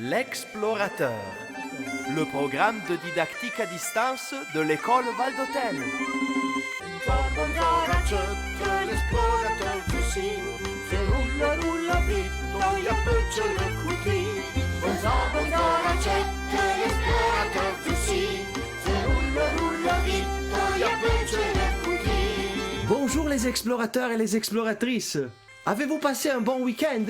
L'Explorateur, le programme de didactique à distance de l'école Valdôtaine. L'explorateur du Sine, c'est roula vite, il y a peu de le coutil. Bonjour, l'explorateur du Sine, c'est roula vite, il y a peu de le coutil. Bonjour les explorateurs et les exploratrices. Avez-vous passé un bon week-end?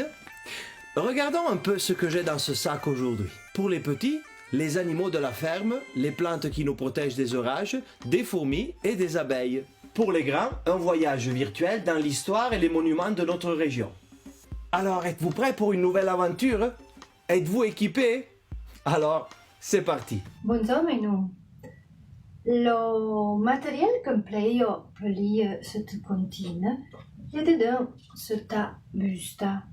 Regardons un peu ce que j'ai dans ce sac aujourd'hui. Pour les petits, les animaux de la ferme, les plantes qui nous protègent des orages, des fourmis et des abeilles. Pour les grands, un voyage virtuel dans l'histoire et les monuments de notre région. Alors, êtes-vous prêts pour une nouvelle aventure? Êtes-vous équipés? Alors, c'est parti. Buongiorno Menu. Le materiale completo per cette cantine è dedans sur ta busta.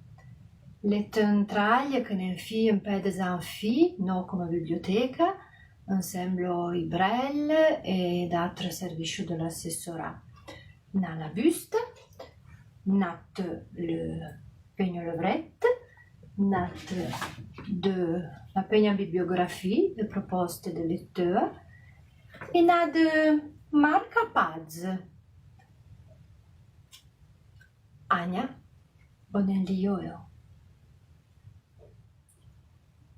Les entrailles que ne fit un peu des amphis, non come biblioteca, ensemble i brel e d'altres services de l'assessorat. Dans la buste, nat le pegno levrette, nat de la pegna bibliographie, de proposte de lecteur, et nat de Marca Paz. Ania, bonelliolo.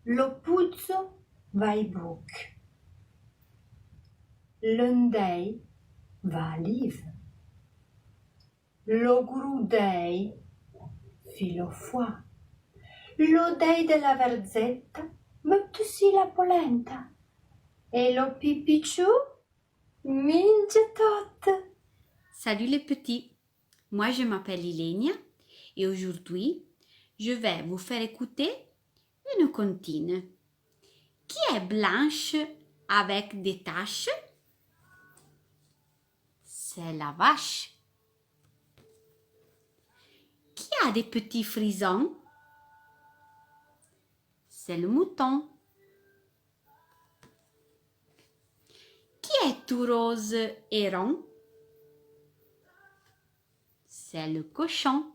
Lo puzzo va ai bruc. L'undei va a liv. Lo grudei filo foie. Lo dei della verzetta mettusi la polenta. Et lo pipicciu minge tot. Salut les petits, moi je m'appelle Ilenia et aujourd'hui je vais vous faire écouter une comptine qui est blanche avec des taches. C'est la vache. Qui a des petits frisons? C'est le mouton. Qui est tout rose et rond? C'est le cochon.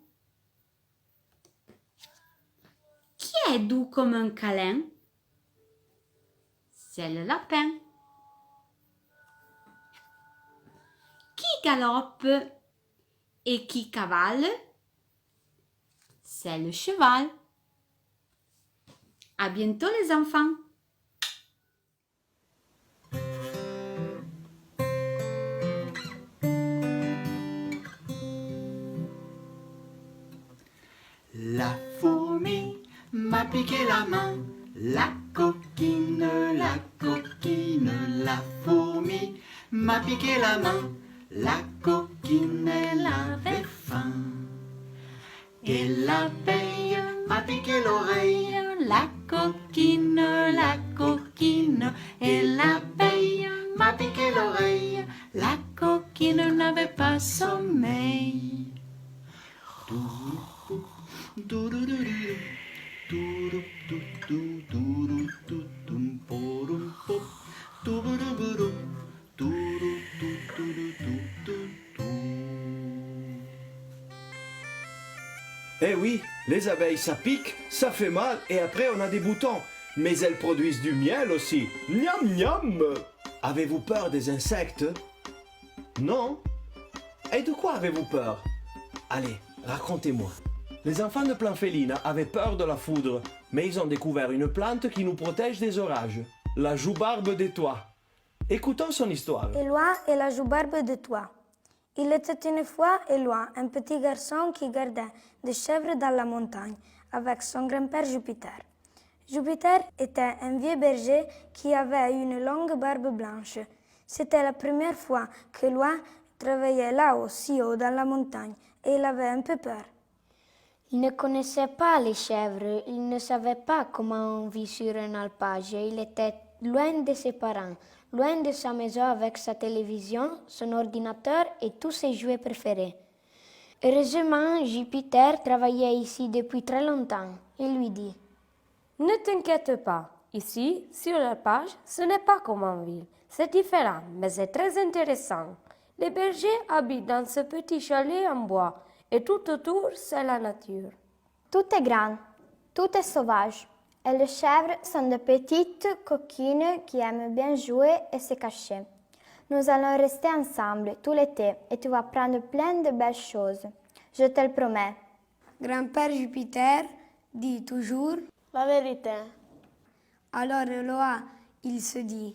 Qui est doux comme un câlin? C'est le lapin. Qui galope et qui cavale? C'est le cheval. À bientôt les enfants. La fourmi m'a piqué la main, la coquine, la fourmi m'a piqué la main, la coquine, elle avait faim. Et l'abeille m'a piqué l'oreille, la coquine, et l'abeille m'a piqué l'oreille, la coquine n'avait pas sommeil. Eh oui, les abeilles ça pique, ça fait mal et après on a des boutons. Mais elles produisent du miel aussi. Miam miam. Avez-vous peur des insectes? Non? Et de quoi avez-vous peur? Allez, racontez-moi. Les enfants de Planfelina avaient peur de la foudre, mais ils ont découvert une plante qui nous protège des orages, la joubarbe des toits. Écoutons son histoire. Éloi et la joubarbe de toit. Il était une fois Éloi, un petit garçon qui gardait des chèvres dans la montagne avec son grand-père Jupiter. Jupiter était un vieux berger qui avait une longue barbe blanche. C'était la première fois que Éloi travaillait là-haut, si haut dans la montagne, et il avait un peu peur. Il ne connaissait pas les chèvres, il ne savait pas comment on vit sur un alpage. Il était loin de ses parents, loin de sa maison avec sa télévision, son ordinateur et tous ses jouets préférés. Heureusement, Jupiter travaillait ici depuis très longtemps. Il lui dit: « Ne t'inquiète pas, ici, sur l'alpage, ce n'est pas comme en ville. C'est différent, mais c'est très intéressant. Les bergers habitent dans ce petit chalet en bois. Et tout autour, c'est la nature. Tout est grand, tout est sauvage. Et les chèvres sont de petites coquines qui aiment bien jouer et se cacher. Nous allons rester ensemble tout l'été et tu vas prendre plein de belles choses. Je te le promets. Grand-père Jupiter dit toujours. La vérité. Alors Eloa, il se dit.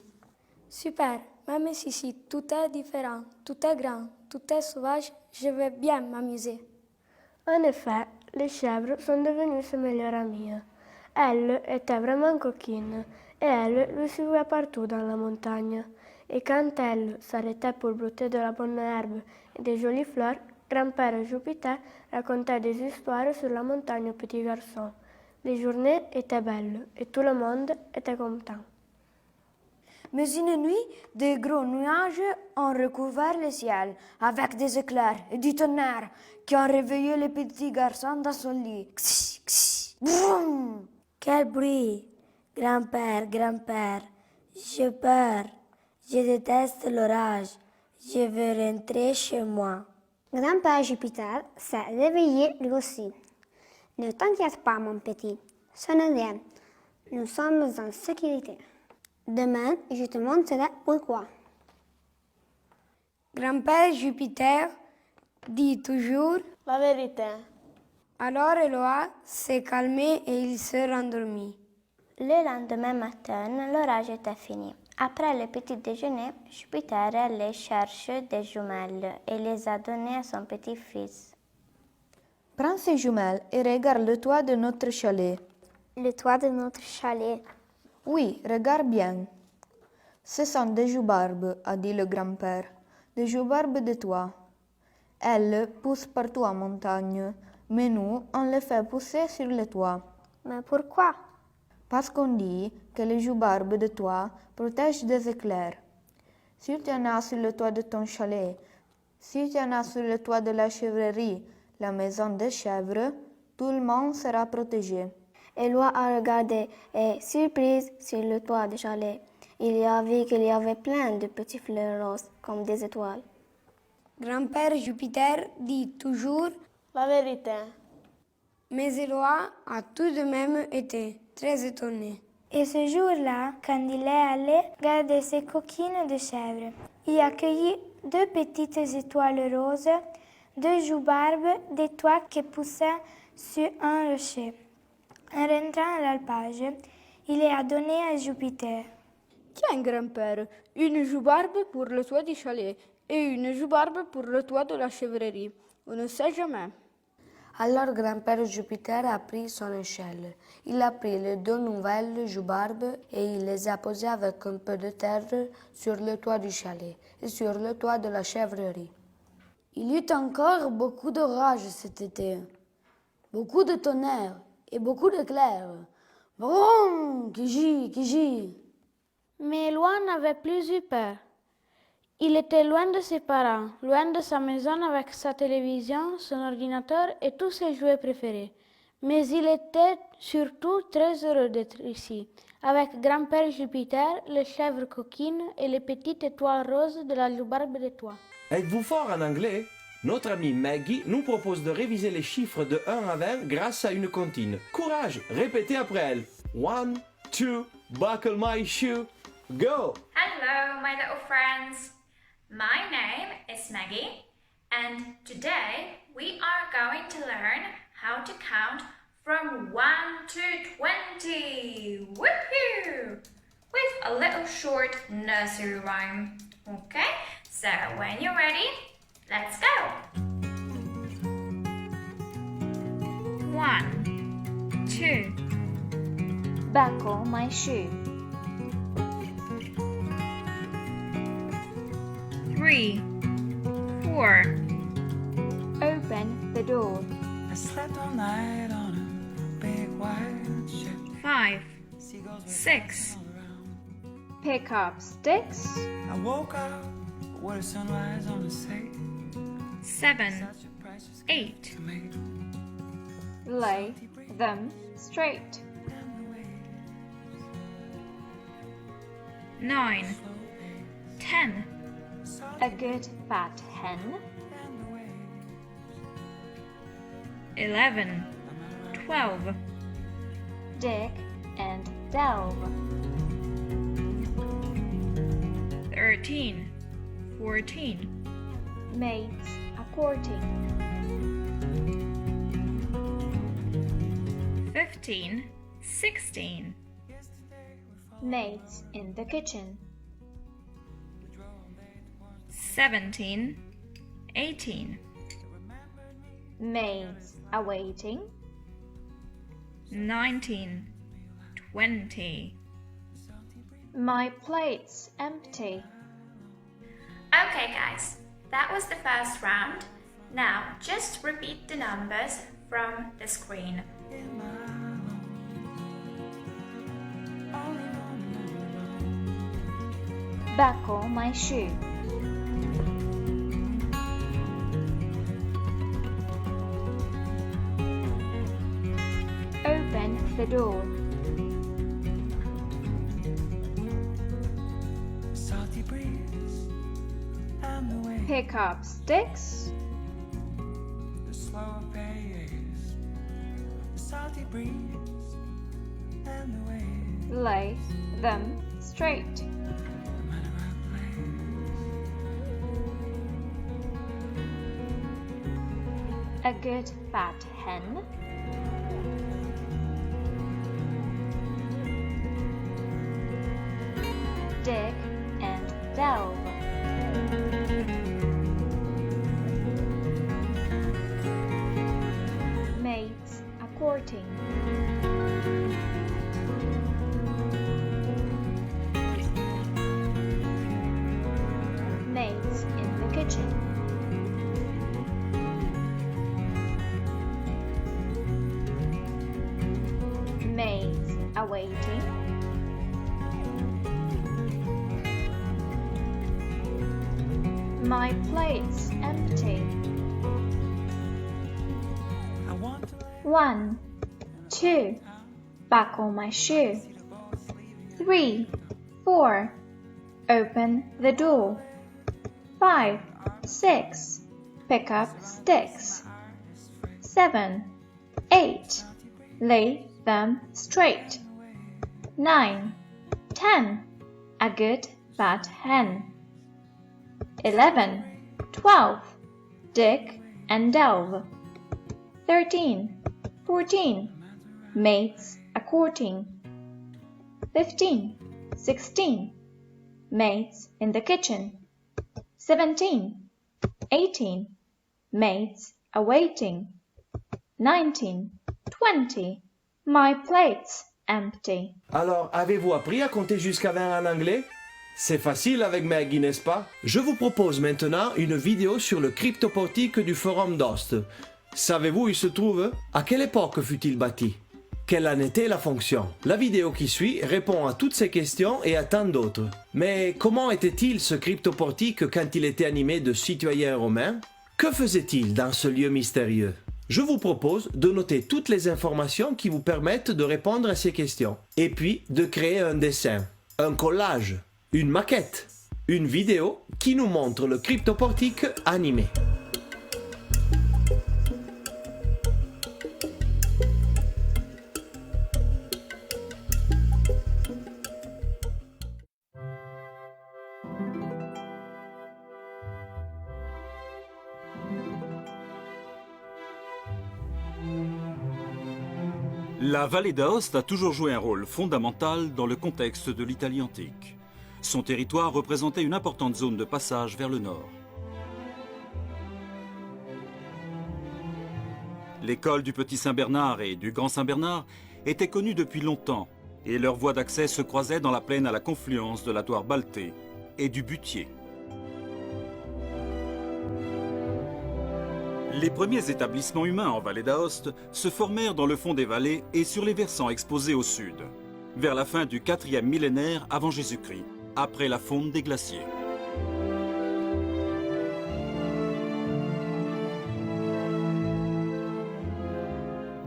Super, même si ici tout est différent, tout est grand, tout est sauvage, je vais bien m'amuser. En effet, les chèvres sont devenues ses meilleures amies. Elle était vraiment coquine et elle le suivait partout dans la montagne. Et quand elle s'arrêtait pour brouter de la bonne herbe et des jolies fleurs, grand-père Jupiter racontait des histoires sur la montagne aux petits garçons. Les journées étaient belles et tout le monde était content. Mais une nuit, de gros nuages ont recouvert le ciel avec des éclairs et du tonnerre qui ont réveillé le petit garçon dans son lit. Kssi, kssi, boum! Quel bruit! Grand-père, grand-père, j'ai peur. Je déteste l'orage. Je veux rentrer chez moi. Grand-père Jupiter s'est réveillé lui aussi. Ne t'inquiète pas, mon petit. Ce n'est rien. Nous sommes en sécurité. Demain, je te montrerai pourquoi. Grand-père Jupiter dit toujours. La vérité. Alors Eloa s'est calmé et il s'est rendormi. Le lendemain matin, l'orage était fini. Après le petit déjeuner, Jupiter allait chercher des jumelles et les a données à son petit-fils. Prends ces jumelles et regarde le toit de notre chalet. Le toit de notre chalet. Oui, regarde bien. Ce sont des joubarbes, a dit le grand-père. Des joubarbes de toit. Elles poussent partout en montagne, mais nous, on les fait pousser sur le toit. Mais pourquoi? Parce qu'on dit que les joubarbes de toit protègent des éclairs. Si tu en as sur le toit de ton chalet, si tu en as sur le toit de la chèvrerie, la maison des chèvres, tout le monde sera protégé. Eloi a regardé et, surprise, sur le toit du chalet, il a vu qu'il y avait plein de petits fleurs roses comme des étoiles. Grand-père Jupiter dit toujours. La vérité. Mais Eloi a tout de même été très étonné. Et ce jour-là, quand il est allé garder ses coquines de chèvre, il a cueilli 2 petites étoiles roses, 2 joubarbes, des toits qui poussaient sur un rocher. En rentrant à l'alpage, il les a donnés à Jupiter. Tiens, grand-père, une joubarbe pour le toit du chalet et une joubarbe pour le toit de la chèvrerie. On ne sait jamais. Alors grand-père Jupiter a pris son échelle. Il a pris les 2 nouvelles joubarbes et il les a posées avec un peu de terre sur le toit du chalet et sur le toit de la chèvrerie. Il y eut encore beaucoup d'orages cet été, beaucoup de tonnerre et beaucoup d'éclairs. Brum, qui Mais Eloi n'avait plus eu peur. Il était loin de ses parents, loin de sa maison avec sa télévision, son ordinateur et tous ses jouets préférés. Mais il était surtout très heureux d'être ici, avec grand-père Jupiter, les chèvres coquines et les petites étoiles roses de la joubarbe de toit. Êtes-vous fort en anglais? Notre amie Maggie nous propose de réviser les chiffres de 1 à 20 grâce à une comptine. Courage, répétez après elle. 1, 2, buckle my shoe, go! Hello, my little friends. My name is Maggie, and today we are going to learn how to count from 1 to 20. Woohoo! With a little short nursery rhyme. Okay, so when you're ready, let's go. 1, 2. Buckle my shoe. 3, 4. Open the door. I slept all night on a big white ship. 5, 6. Pick up sticks. I woke up with a sunrise on the sea. 7, 8. Lay them straight. 9, 10. A good fat hen. 11, 12. Dig and delve. 13, 14. Mates a-courting. 15, 16. Mates in the kitchen. 17, 18. Maids awaiting. 19, 20. My plate's empty. Okay guys, that was the first round. Now just repeat the numbers from the screen. Buckle my shoe. Open the door. Salty breeze and the way Pick up sticks. the slower pace. The salty breeze and the way Lay them straight. A good fat hen. Dig and delve. Mates a-courting. Mates in the kitchen. Maids awaiting. My plate's empty. 1, 2. Buckle my shoe. 3, 4. Open the door. 5, 6. Pick up sticks. 7, 8. Lay them straight. 9, 10. A good fat hen. 11, 12. Dig and delve. 13, 14. Mates a-courting. 15, 16. Mates in the kitchen. 17, 18. Mates awaiting. 19, 20. My plate's empty. Alors, avez-vous appris à compter jusqu'à 20 en anglais? C'est facile avec Maggie, n'est-ce pas? Je vous propose maintenant une vidéo sur le cryptoportique du Forum d'Ost. Savez-vous où il se trouve? À quelle époque fut-il bâti? Quelle en était la fonction? La vidéo qui suit répond à toutes ces questions et à tant d'autres. Mais comment était-il ce cryptoportique quand il était animé de citoyens romains? Que faisait-il dans ce lieu mystérieux? Je vous propose de noter toutes les informations qui vous permettent de répondre à ces questions. Et puis de créer un dessin, un collage, une maquette, une vidéo qui nous montre le cryptoportique animé. La vallée d'Aoste a toujours joué un rôle fondamental dans le contexte de l'Italie antique. Son territoire représentait une importante zone de passage vers le nord. L'école du Petit Saint-Bernard et du Grand Saint-Bernard était connue depuis longtemps et leurs voies d'accès se croisaient dans la plaine à la confluence de la Toire Baltée et du Butier. Les premiers établissements humains en vallée d'Aoste se formèrent dans le fond des vallées et sur les versants exposés au sud, vers la fin du 4e millénaire avant Jésus-Christ, après la fonte des glaciers.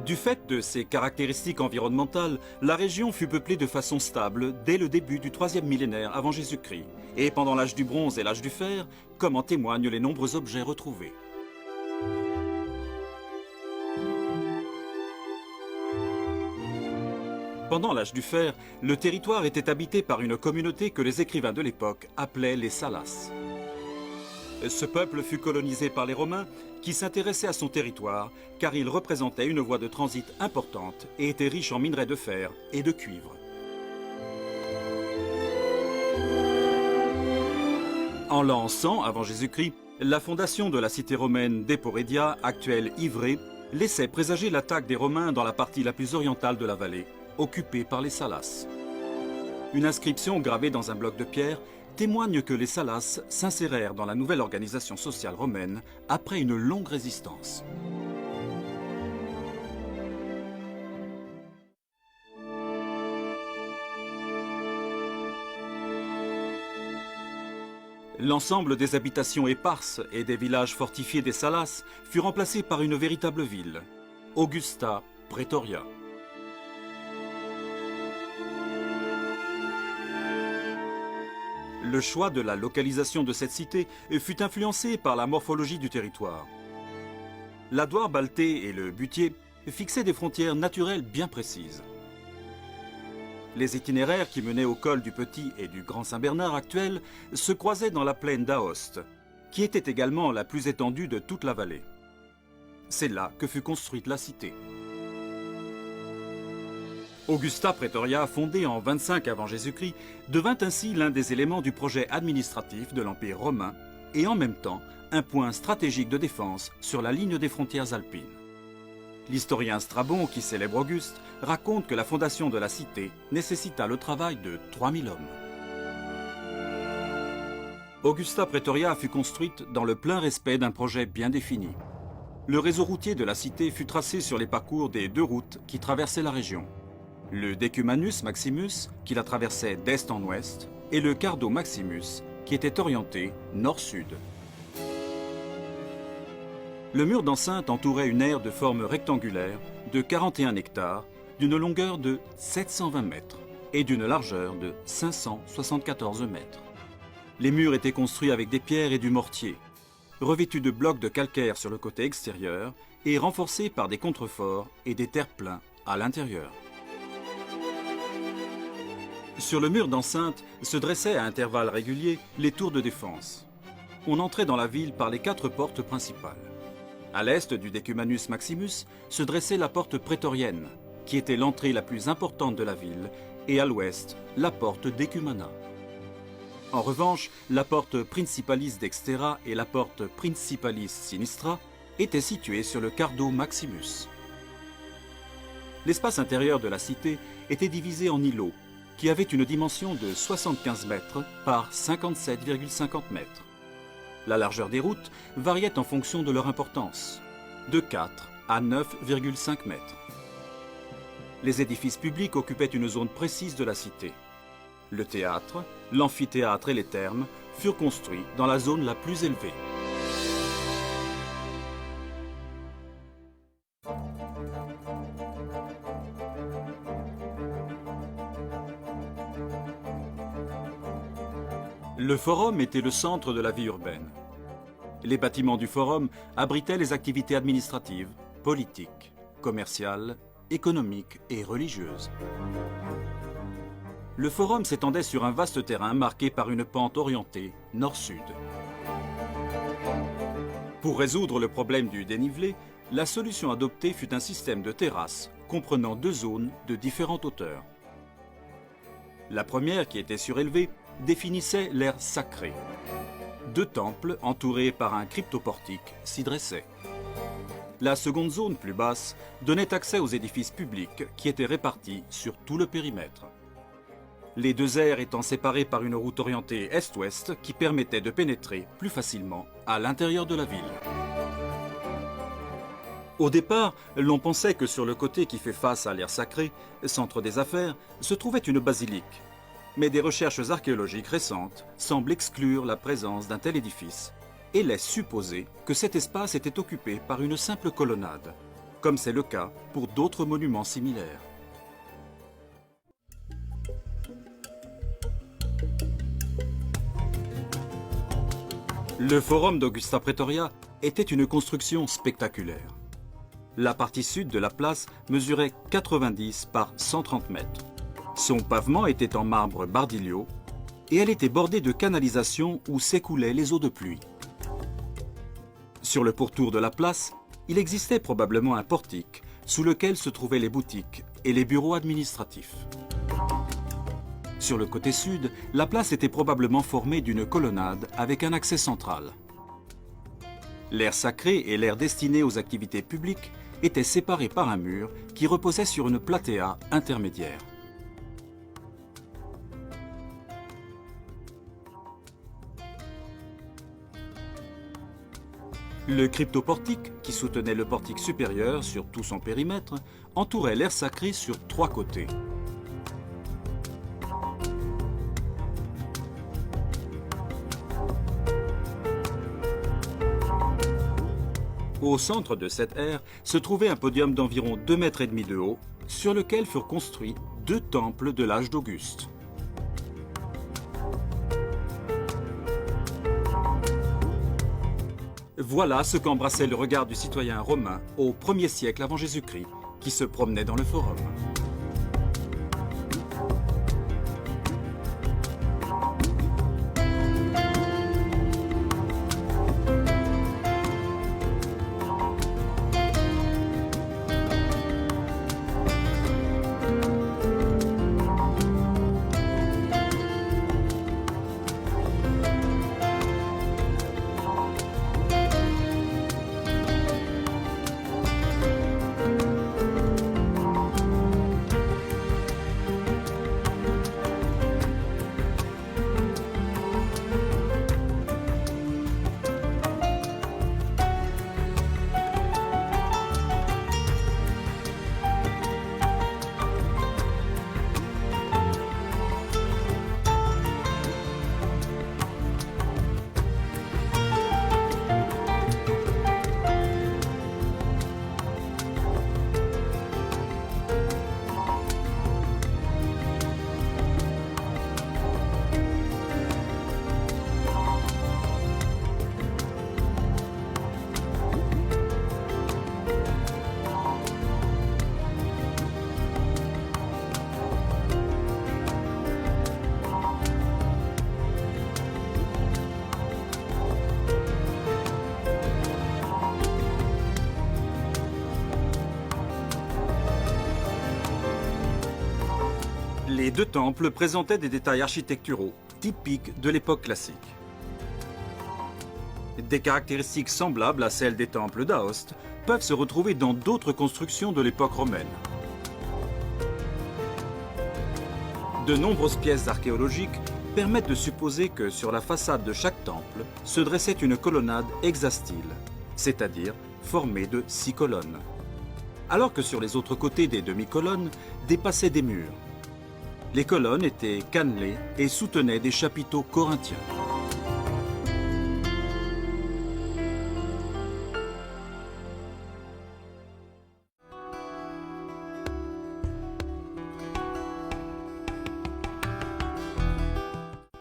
Du fait de ses caractéristiques environnementales, la région fut peuplée de façon stable dès le début du 3e millénaire avant Jésus-Christ, et pendant l'âge du bronze et l'âge du fer, comme en témoignent les nombreux objets retrouvés. Pendant l'âge du fer, le territoire était habité par une communauté que les écrivains de l'époque appelaient les Salas. Ce peuple fut colonisé par les Romains qui s'intéressaient à son territoire car il représentait une voie de transit importante et était riche en minerais de fer et de cuivre. En l'an 100 avant Jésus-Christ, la fondation de la cité romaine d'Eporedia, actuelle Ivrée, laissait présager l'attaque des Romains dans la partie la plus orientale de la vallée, occupée par les Salas. Une inscription gravée dans un bloc de pierre témoigne que les Salas s'insérèrent dans la nouvelle organisation sociale romaine après une longue résistance. L'ensemble des habitations éparses et des villages fortifiés des Salas fut remplacé par une véritable ville, Augusta Praetoria. Le choix de la localisation de cette cité fut influencé par la morphologie du territoire. L'Adoire Balté et le Butier fixaient des frontières naturelles bien précises. Les itinéraires qui menaient au col du Petit et du Grand Saint-Bernard actuel se croisaient dans la plaine d'Aoste, qui était également la plus étendue de toute la vallée. C'est là que fut construite la cité. Augusta Praetoria, fondée en 25 avant Jésus-Christ, devint ainsi l'un des éléments du projet administratif de l'Empire romain et en même temps un point stratégique de défense sur la ligne des frontières alpines. L'historien Strabon, qui célèbre Auguste, raconte que la fondation de la cité nécessita le travail de 3000 hommes. Augusta Praetoria fut construite dans le plein respect d'un projet bien défini. Le réseau routier de la cité fut tracé sur les parcours des 2 routes qui traversaient la région. Le Decumanus Maximus, qui la traversait d'est en ouest, et le Cardo Maximus, qui était orienté nord-sud. Le mur d'enceinte entourait une aire de forme rectangulaire de 41 hectares, d'une longueur de 720 mètres et d'une largeur de 574 mètres. Les murs étaient construits avec des pierres et du mortier, revêtus de blocs de calcaire sur le côté extérieur et renforcés par des contreforts et des terre-pleins à l'intérieur. Sur le mur d'enceinte se dressaient à intervalles réguliers les tours de défense. On entrait dans la ville par les 4 portes principales. À l'est du Decumanus Maximus se dressait la porte prétorienne, qui était l'entrée la plus importante de la ville, et à l'ouest, la porte Decumana. En revanche, la porte Principalis Dextera et la porte Principalis Sinistra étaient situées sur le Cardo Maximus. L'espace intérieur de la cité était divisé en îlots, qui avaient une dimension de 75 mètres par 57,50 mètres. La largeur des routes variait en fonction de leur importance, de 4 à 9,5 mètres. Les édifices publics occupaient une zone précise de la cité. Le théâtre, l'amphithéâtre et les thermes furent construits dans la zone la plus élevée. Le forum était le centre de la vie urbaine. Les bâtiments du forum abritaient les activités administratives, politiques, commerciales, économiques et religieuses. Le forum s'étendait sur un vaste terrain marqué par une pente orientée nord-sud. Pour résoudre le problème du dénivelé, la solution adoptée fut un système de terrasses comprenant 2 zones de différentes hauteurs. La première, qui était surélevée, définissait l'aire sacrée. 2 temples entourés par un cryptoportique s'y dressaient. La seconde zone, plus basse, donnait accès aux édifices publics qui étaient répartis sur tout le périmètre. Les 2 aires étant séparées par une route orientée est-ouest qui permettait de pénétrer plus facilement à l'intérieur de la ville. Au départ, l'on pensait que sur le côté qui fait face à l'aire sacrée, centre des affaires, se trouvait une basilique. Mais des recherches archéologiques récentes semblent exclure la présence d'un tel édifice et laissent supposer que cet espace était occupé par une simple colonnade, comme c'est le cas pour d'autres monuments similaires. Le forum d'Augusta Praetoria était une construction spectaculaire. La partie sud de la place mesurait 90 par 130 mètres. Son pavement était en marbre Bardillo et elle était bordée de canalisations où s'écoulaient les eaux de pluie. Sur le pourtour de la place, il existait probablement un portique sous lequel se trouvaient les boutiques et les bureaux administratifs. Sur le côté sud, la place était probablement formée d'une colonnade avec un accès central. L'aire sacré et l'aire destinée aux activités publiques étaient séparés par un mur qui reposait sur une platea intermédiaire. Le cryptoportique, qui soutenait le portique supérieur sur tout son périmètre, entourait l'aire sacrée sur 3 côtés. Au centre de cette aire se trouvait un podium d'environ 2,5 mètres de haut, sur lequel furent construits 2 temples de l'âge d'Auguste. Voilà ce qu'embrassait le regard du citoyen romain au 1er siècle avant Jésus-Christ, qui se promenait dans le forum. Les 2 temples présentaient des détails architecturaux typiques de l'époque classique. Des caractéristiques semblables à celles des temples d'Aoste peuvent se retrouver dans d'autres constructions de l'époque romaine. De nombreuses pièces archéologiques permettent de supposer que sur la façade de chaque temple se dressait une colonnade hexastyle, c'est-à-dire formée de 6 colonnes, alors que sur les autres côtés des demi-colonnes dépassaient des murs. Les colonnes étaient cannelées et soutenaient des chapiteaux corinthiens.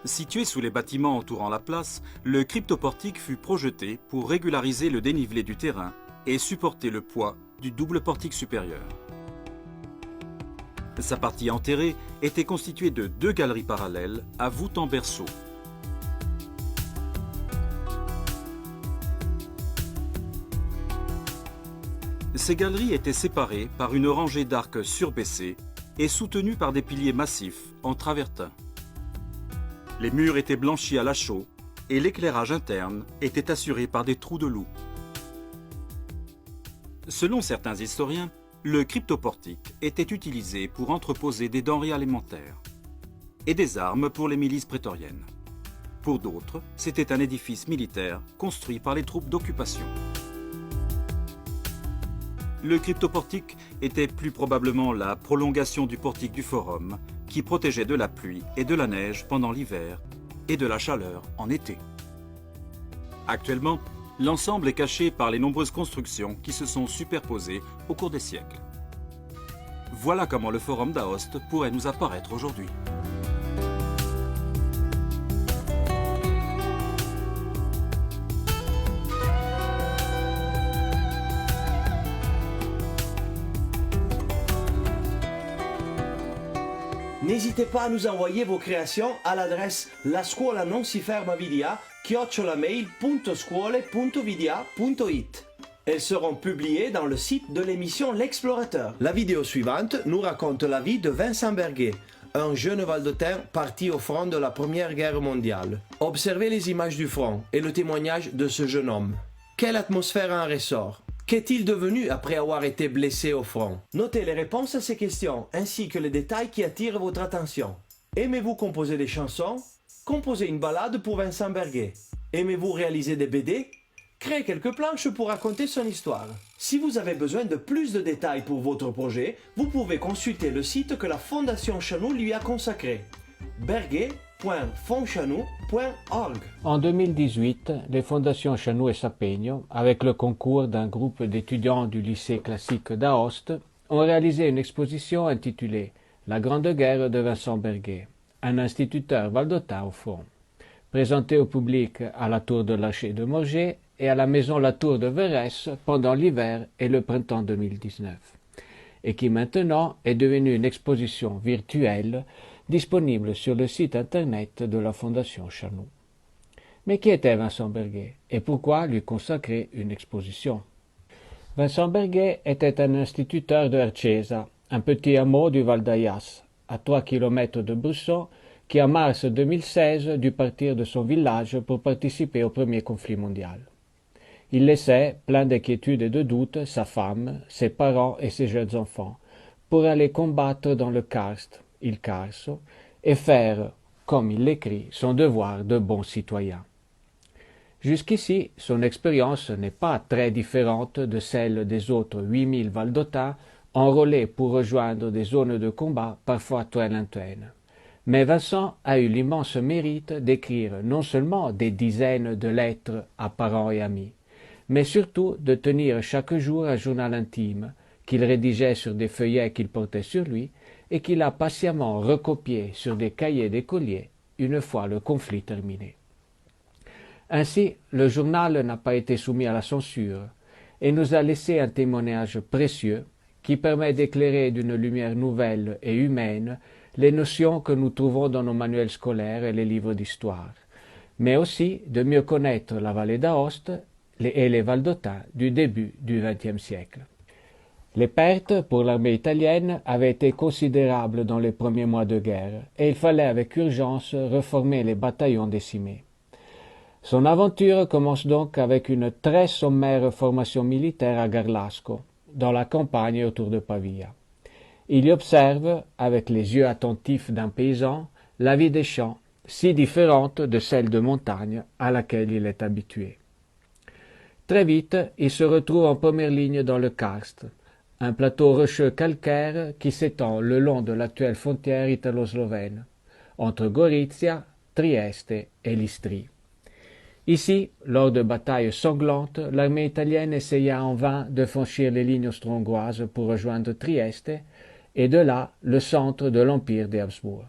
Situé sous les bâtiments entourant la place, le cryptoportique fut projeté pour régulariser le dénivelé du terrain et supporter le poids du double portique supérieur. Sa partie enterrée était constituée de 2 galeries parallèles à voûte en berceau. Ces galeries étaient séparées par une rangée d'arcs surbaissés et soutenues par des piliers massifs en travertin. Les murs étaient blanchis à la chaux et l'éclairage interne était assuré par des trous de loup. Selon certains historiens, le cryptoportique était utilisé pour entreposer des denrées alimentaires et des armes pour les milices prétoriennes. Pour d'autres, c'était un édifice militaire construit par les troupes d'occupation. Le cryptoportique était plus probablement la prolongation du portique du forum qui protégeait de la pluie et de la neige pendant l'hiver et de la chaleur en été. Actuellement, l'ensemble est caché par les nombreuses constructions qui se sont superposées au cours des siècles. Voilà comment le forum d'Aoste pourrait nous apparaître aujourd'hui. N'hésitez pas à nous envoyer vos créations à l'adresse lascuolanonsifermavidia@scuole.videa.it. Elles seront publiées dans le site de l'émission L'Explorateur. La vidéo suivante nous raconte la vie de Vincent Berguet, un jeune Valdotin parti au front de la Première Guerre mondiale. Observez les images du front et le témoignage de ce jeune homme. Quelle atmosphère en ressort? Qu'est-il devenu après avoir été blessé au front? Notez les réponses à ces questions ainsi que les détails qui attirent votre attention. Aimez-vous composer des chansons? Composez une ballade pour Vincent Berguet. Aimez-vous réaliser des BD? Créez quelques planches pour raconter son histoire. Si vous avez besoin de plus de détails pour votre projet, vous pouvez consulter le site que la Fondation Chanou lui a consacré, berguet.fondchanou.org. En 2018, les fondations Chanou et Sapegno, avec le concours d'un groupe d'étudiants du lycée classique d'Aoste, ont réalisé une exposition intitulée « La Grande Guerre de Vincent Berguet, un instituteur valdotin au front », présentée au public à la Tour de l'Archer de Morges et à la Maison La Tour de Verrès pendant l'hiver et le printemps 2019, et qui maintenant est devenue une exposition virtuelle disponible sur le site internet de la Fondation Chanou. Mais qui était Vincent Berguet et pourquoi lui consacrer une exposition? Vincent Berguet était un instituteur de Ercesa, un petit hameau du Val d'Ayas, à 3 km de Brusson, qui en mars 2016 dut partir de son village pour participer au premier conflit mondial. Il laissait, plein d'inquiétudes et de doutes, sa femme, ses parents et ses jeunes enfants, pour aller combattre dans le Karst, il Carso, et faire, comme il l'écrit, son devoir de bon citoyen. Jusqu'ici, son expérience n'est pas très différente de celle des autres 8000 Valdotins enrôlés pour rejoindre des zones de combat parfois très lointaines. Mais Vincent a eu l'immense mérite d'écrire non seulement des dizaines de lettres à parents et amis, mais surtout de tenir chaque jour un journal intime qu'il rédigeait sur des feuillets qu'il portait sur lui et qu'il a patiemment recopié sur des cahiers d'écoliers une fois le conflit terminé. Ainsi, le journal n'a pas été soumis à la censure et nous a laissé un témoignage précieux qui permet d'éclairer d'une lumière nouvelle et humaine les notions que nous trouvons dans nos manuels scolaires et les livres d'histoire, mais aussi de mieux connaître la vallée d'Aoste et les Valdotins du début du XXe siècle. Les pertes pour l'armée italienne avaient été considérables dans les premiers mois de guerre et il fallait avec urgence reformer les bataillons décimés. Son aventure commence donc avec une très sommaire formation militaire à Garlasco, dans la campagne autour de Pavia. Il y observe, avec les yeux attentifs d'un paysan, la vie des champs, si différente de celle de montagne à laquelle il est habitué. Très vite, il se retrouve en première ligne dans le Karst, un plateau rocheux calcaire qui s'étend le long de l'actuelle frontière italo-slovène, entre Gorizia, Trieste et l'Istrie. Ici, lors de batailles sanglantes, l'armée italienne essaya en vain de franchir les lignes austro-hongroises pour rejoindre Trieste et de là le centre de l'empire des Habsbourg.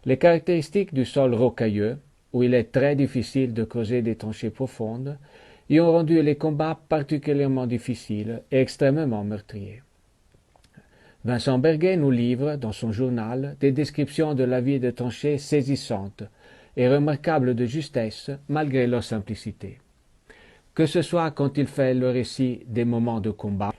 Les caractéristiques du sol rocailleux, où il est très difficile de creuser des tranchées profondes, y ont rendu les combats particulièrement difficiles et extrêmement meurtriers. Vincent Berguet nous livre, dans son journal, des descriptions de la vie de tranchées saisissantes et remarquables de justesse malgré leur simplicité. Que ce soit quand il fait le récit des moments de combat,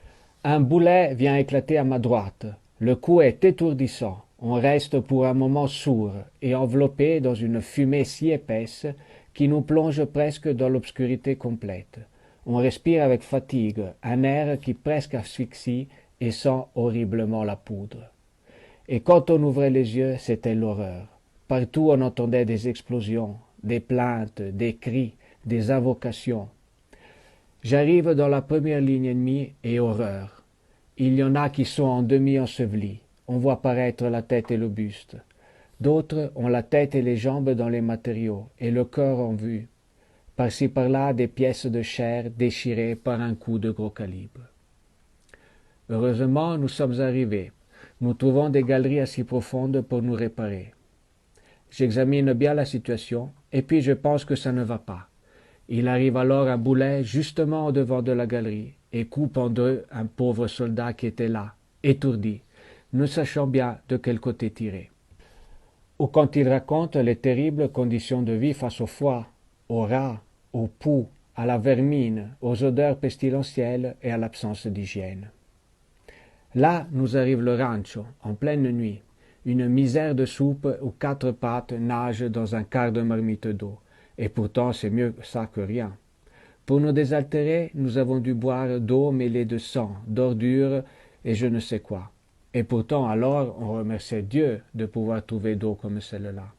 un boulet vient éclater à ma droite, le coup est étourdissant, on reste pour un moment sourd et enveloppé dans une fumée si épaisse qui nous plonge presque dans l'obscurité complète. On respire avec fatigue, un air qui presque asphyxie et sent horriblement la poudre. Et quand on ouvrait les yeux, c'était l'horreur. Partout on entendait des explosions, des plaintes, des cris, des invocations. J'arrive dans la première ligne ennemie et horreur. Il y en a qui sont en demi-ensevelis. On voit paraître la tête et le buste. D'autres ont la tête et les jambes dans les matériaux et le corps en vue. Par-ci par-là, des pièces de chair déchirées par un coup de gros calibre. Heureusement, nous sommes arrivés. Nous trouvons des galeries assez profondes pour nous réparer. J'examine bien la situation et puis je pense que ça ne va pas. Il arrive alors un boulet justement au devant de la galerie et coupe en deux un pauvre soldat qui était là, étourdi, ne sachant bien de quel côté tirer. ou quand il raconte les terribles conditions de vie face au froid, aux rats, aux poux, à la vermine, aux odeurs pestilentielles et à l'absence d'hygiène. Là nous arrive le rancho, en pleine nuit, une misère de soupe où 4 pattes nagent dans un quart de marmite d'eau, et pourtant c'est mieux ça que rien. Pour nous désaltérer, nous avons dû boire d'eau mêlée de sang, d'ordures et je ne sais quoi. Et pourtant alors on remerciait Dieu de pouvoir trouver d'eau comme celle-là.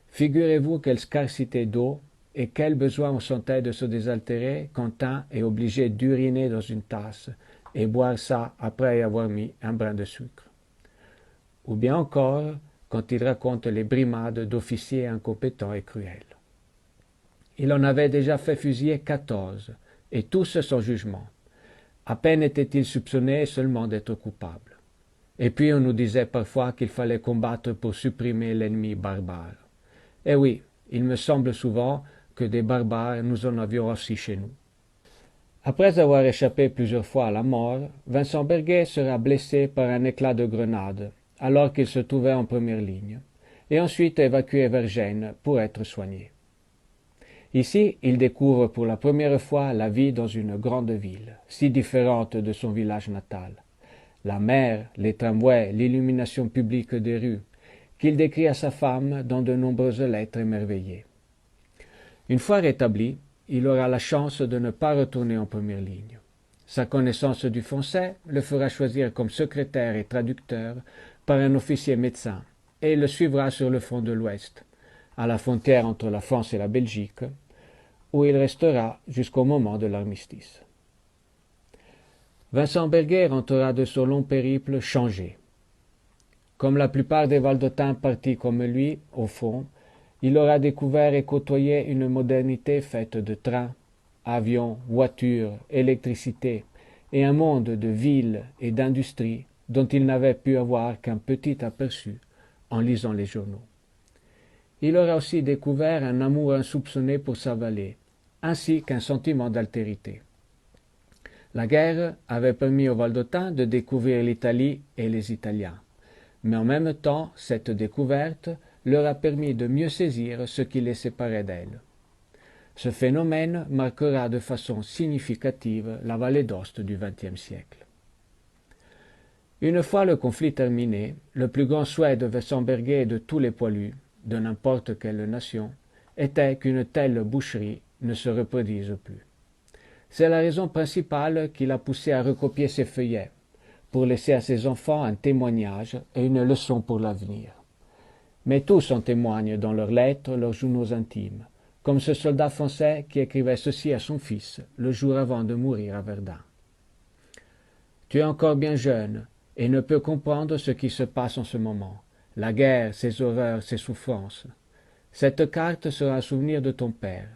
Figurez-vous quelle scarcité d'eau et quel besoin on sentait de se désaltérer quand un est obligé d'uriner dans une tasse et boire ça après y avoir mis un brin de sucre. Ou bien encore quand il raconte les brimades d'officiers incompétents et cruels. Il en avait déjà fait fusiller 14, et tous sans jugement. À peine était-il soupçonné seulement d'être coupable. Et puis on nous disait parfois qu'il fallait combattre pour supprimer l'ennemi barbare. Eh oui, il me semble souvent que des barbares nous en avions aussi chez nous. Après avoir échappé plusieurs fois à la mort, Vincent Berguet sera blessé par un éclat de grenade, alors qu'il se trouvait en première ligne, et ensuite évacué vers Gênes pour être soigné. Ici, il découvre pour la première fois la vie dans une grande ville, si différente de son village natal. La mer, les tramways, l'illumination publique des rues, qu'il décrit à sa femme dans de nombreuses lettres émerveillées. Une fois rétabli, il aura la chance de ne pas retourner en première ligne. Sa connaissance du français le fera choisir comme secrétaire et traducteur par un officier médecin, et il le suivra sur le front de l'Ouest, à la frontière entre la France et la Belgique, où il restera jusqu'au moment de l'armistice. Vincent Berguet rentrera de son long périple changé. Comme la plupart des Valdôtains partis comme lui, au fond, il aura découvert et côtoyé une modernité faite de trains, avions, voitures, électricité, et un monde de villes et d'industries dont il n'avait pu avoir qu'un petit aperçu en lisant les journaux. Il aura aussi découvert un amour insoupçonné pour sa vallée, ainsi qu'un sentiment d'altérité. La guerre avait permis aux Valdôtains de découvrir l'Italie et les Italiens, mais en même temps, cette découverte leur a permis de mieux saisir ce qui les séparait d'elle. Ce phénomène marquera de façon significative la vallée d'Aoste du XXe siècle. Une fois le conflit terminé, le plus grand souhait de Vincent Berguet et de tous les poilus, de n'importe quelle nation, était qu'une telle boucherie ne se reproduise plus. C'est la raison principale qui l'a poussé à recopier ses feuillets, pour laisser à ses enfants un témoignage et une leçon pour l'avenir. Mais tous en témoignent dans leurs lettres, leurs journaux intimes, comme ce soldat français qui écrivait ceci à son fils le jour avant de mourir à Verdun. « Tu es encore bien jeune et ne peux comprendre ce qui se passe en ce moment, la guerre, ses horreurs, ses souffrances. Cette carte sera un souvenir de ton père,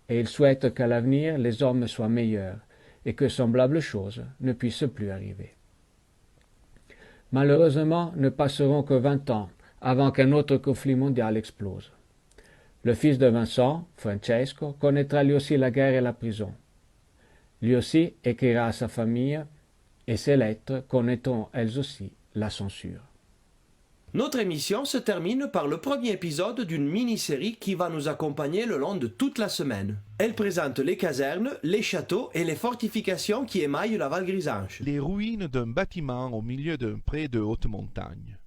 et il souhaite qu'à l'avenir les hommes soient meilleurs et que semblables choses ne puissent plus arriver. » Malheureusement, ne passeront que 20 ans avant qu'un autre conflit mondial explose. Le fils de Vincent, Francesco, connaîtra lui aussi la guerre et la prison. Lui aussi écrira à sa famille, et ses lettres connaîtront elles aussi la censure. Notre émission se termine par le premier épisode d'une mini-série qui va nous accompagner le long de toute la semaine. Elle présente les casernes, les châteaux et les fortifications qui émaillent la Val Grisanche. Les ruines d'un bâtiment au milieu d'un pré de haute montagne.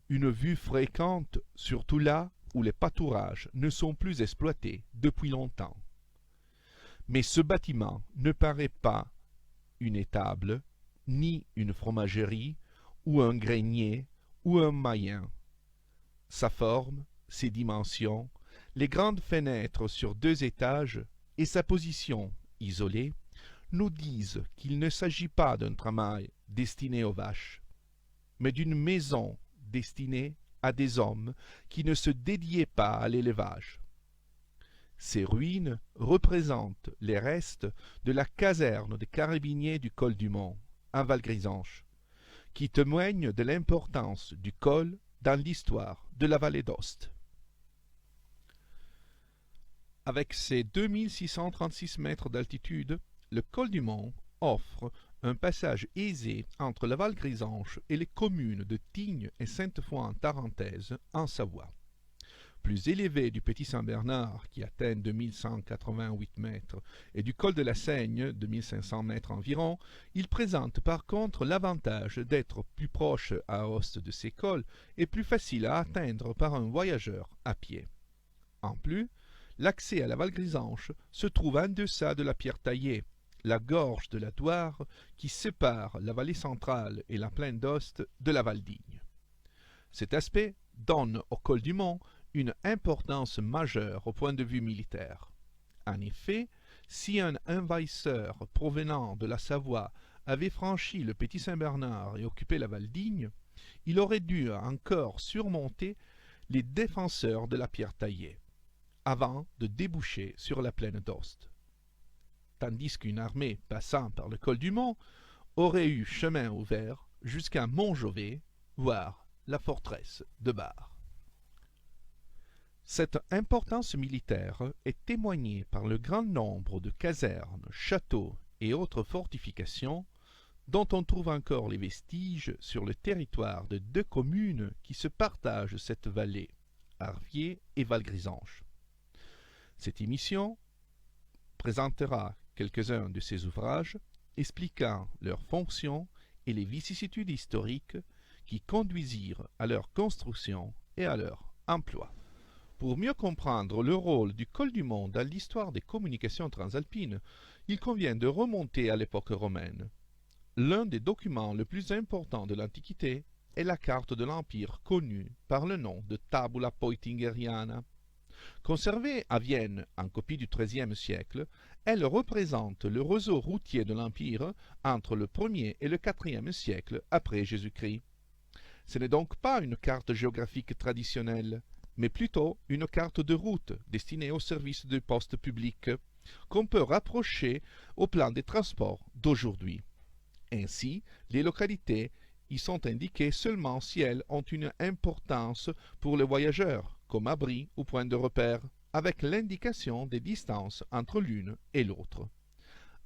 Une vue fréquente, surtout là où les pâturages ne sont plus exploités depuis longtemps. Mais ce bâtiment ne paraît pas une étable, ni une fromagerie, ou un grenier, ou un mayen. Sa forme, ses dimensions, les grandes fenêtres sur 2 étages et sa position isolée nous disent qu'il ne s'agit pas d'un travail destiné aux vaches, mais d'une maison destinée à des hommes qui ne se dédiaient pas à l'élevage. Ces ruines représentent les restes de la caserne des carabiniers du col du Mont, à Val-Grisanche, qui témoignent de l'importance du col dans l'histoire de la vallée d'Aoste. Avec ses 2636 mètres d'altitude, le col du Mont offre un passage aisé entre la Val Grisanche et les communes de Tignes et Sainte-Foy-en-Tarentaise, en Savoie. Plus élevé du Petit Saint-Bernard, qui atteint 2188 mètres, et du col de la Seigne, 2500 mètres environ, il présente par contre l'avantage d'être plus proche à Aoste de ces cols et plus facile à atteindre par un voyageur à pied. En plus, l'accès à la Val Grisanche se trouve en deçà de la Pierre Taillée, la gorge de la Douare qui sépare la vallée centrale et la plaine d'Aoste de la Val d'Igne. Cet aspect donne au col du Mont une importance majeure au point de vue militaire. En effet, si un envahisseur provenant de la Savoie avait franchi le Petit Saint-Bernard et occupé la Val d'Igne, il aurait dû encore surmonter les défenseurs de la Pierre Taillée, avant de déboucher sur la plaine d'Aoste. Tandis qu'une armée passant par le col du Mont aurait eu chemin ouvert jusqu'à Montjovet, voire la forteresse de Bar. Cette importance militaire est témoignée par le grand nombre de casernes, châteaux et autres fortifications dont on trouve encore les vestiges sur le territoire de deux communes qui se partagent cette vallée, Arviers et Val-Grisanche. Cette émission présentera quelques-uns de ces ouvrages expliquant leurs fonctions et les vicissitudes historiques qui conduisirent à leur construction et à leur emploi. Pour mieux comprendre le rôle du col du Mont dans l'histoire des communications transalpines, il convient de remonter à l'époque romaine. L'un des documents les plus importants de l'Antiquité est la carte de l'Empire connue par le nom de Tabula Peutingeriana. Conservée à Vienne en copie du XIIIe siècle, elle représente le réseau routier de l'Empire entre le 1er et le 4e siècle après Jésus-Christ. Ce n'est donc pas une carte géographique traditionnelle, mais plutôt une carte de route destinée au service de postes publics, qu'on peut rapprocher au plan des transports d'aujourd'hui. Ainsi, les localités y sont indiquées seulement si elles ont une importance pour les voyageurs, comme abri ou point de repère, avec l'indication des distances entre l'une et l'autre.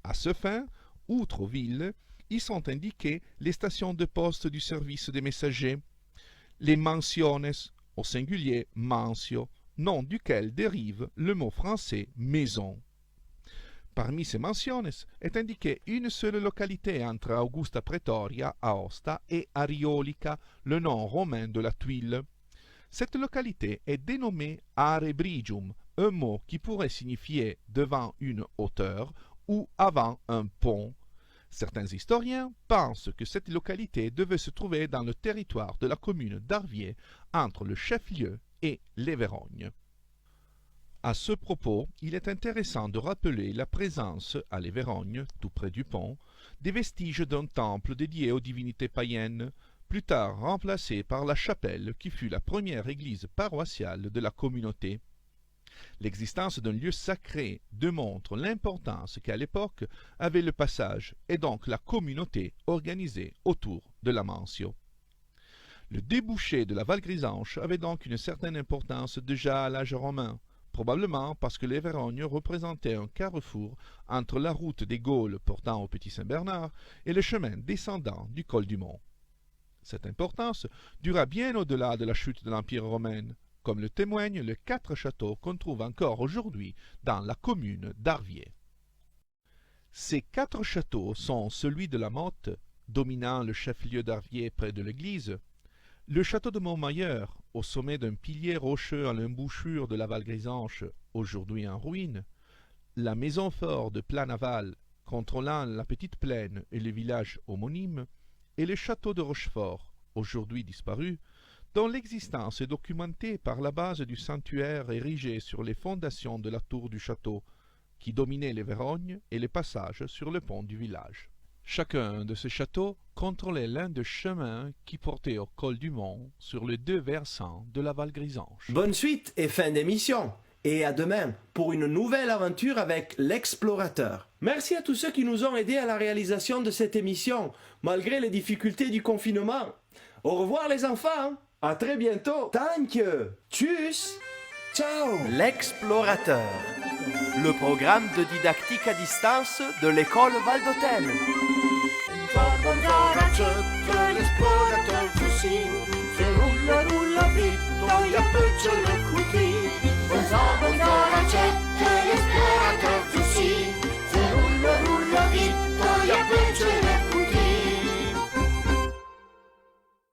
À ce fin, outre aux villes, y sont indiquées les stations de poste du service des messagers, les mansiones, au singulier mansio, nom duquel dérive le mot français maison. Parmi ces mansiones est indiquée une seule localité entre Augusta Praetoria, Aosta, et Ariolica, le nom romain de la tuile. Cette localité est dénommée Arebrigium, un mot qui pourrait signifier devant une hauteur ou avant un pont. Certains historiens pensent que cette localité devait se trouver dans le territoire de la commune d'Arviers, entre le chef-lieu et les Vérognes. À ce propos, il est intéressant de rappeler la présence, à les Vérognes, tout près du pont, des vestiges d'un temple dédié aux divinités païennes, plus tard remplacé par la chapelle qui fut la première église paroissiale de la communauté. L'existence d'un lieu sacré démontre l'importance qu'à l'époque avait le passage et donc la communauté organisée autour de la Mansio. Le débouché de la Val Grisanche avait donc une certaine importance déjà à l'âge romain, probablement parce que les Vérognes représentaient un carrefour entre la route des Gaules portant au Petit Saint-Bernard et le chemin descendant du col du Mont. Cette importance dura bien au-delà de la chute de l'Empire romain, comme le témoignent les 4 châteaux qu'on trouve encore aujourd'hui dans la commune d'Arviers. Ces 4 châteaux sont celui de la Motte, dominant le chef-lieu d'Arviers près de l'église, le château de Montmailleur, au sommet d'un pilier rocheux à l'embouchure de la Val Grisanche, aujourd'hui en ruine, la maison fort de Planaval, contrôlant la petite plaine et le village homonyme, et le château de Rochefort, aujourd'hui disparu, dont l'existence est documentée par la base du sanctuaire érigé sur les fondations de la tour du château, qui dominait les Vérognes et les passages sur le pont du village. Chacun de ces châteaux contrôlait l'un des chemins qui portaient au col du Mont sur les 2 versants de la Val Grisanche. Bonne suite et fin d'émission. Et à demain pour une nouvelle aventure avec l'explorateur. Merci à tous ceux qui nous ont aidés à la réalisation de cette émission, malgré les difficultés du confinement. Au revoir les enfants. À très bientôt. Danke. Tschüss. Ciao. L'explorateur, le programme de didactique à distance de l'école Val d'Autun. Bonzara Cött, l'explorateur du Sine. Fait roula, roula vite, dans y'a peu de le coutil. Bonzara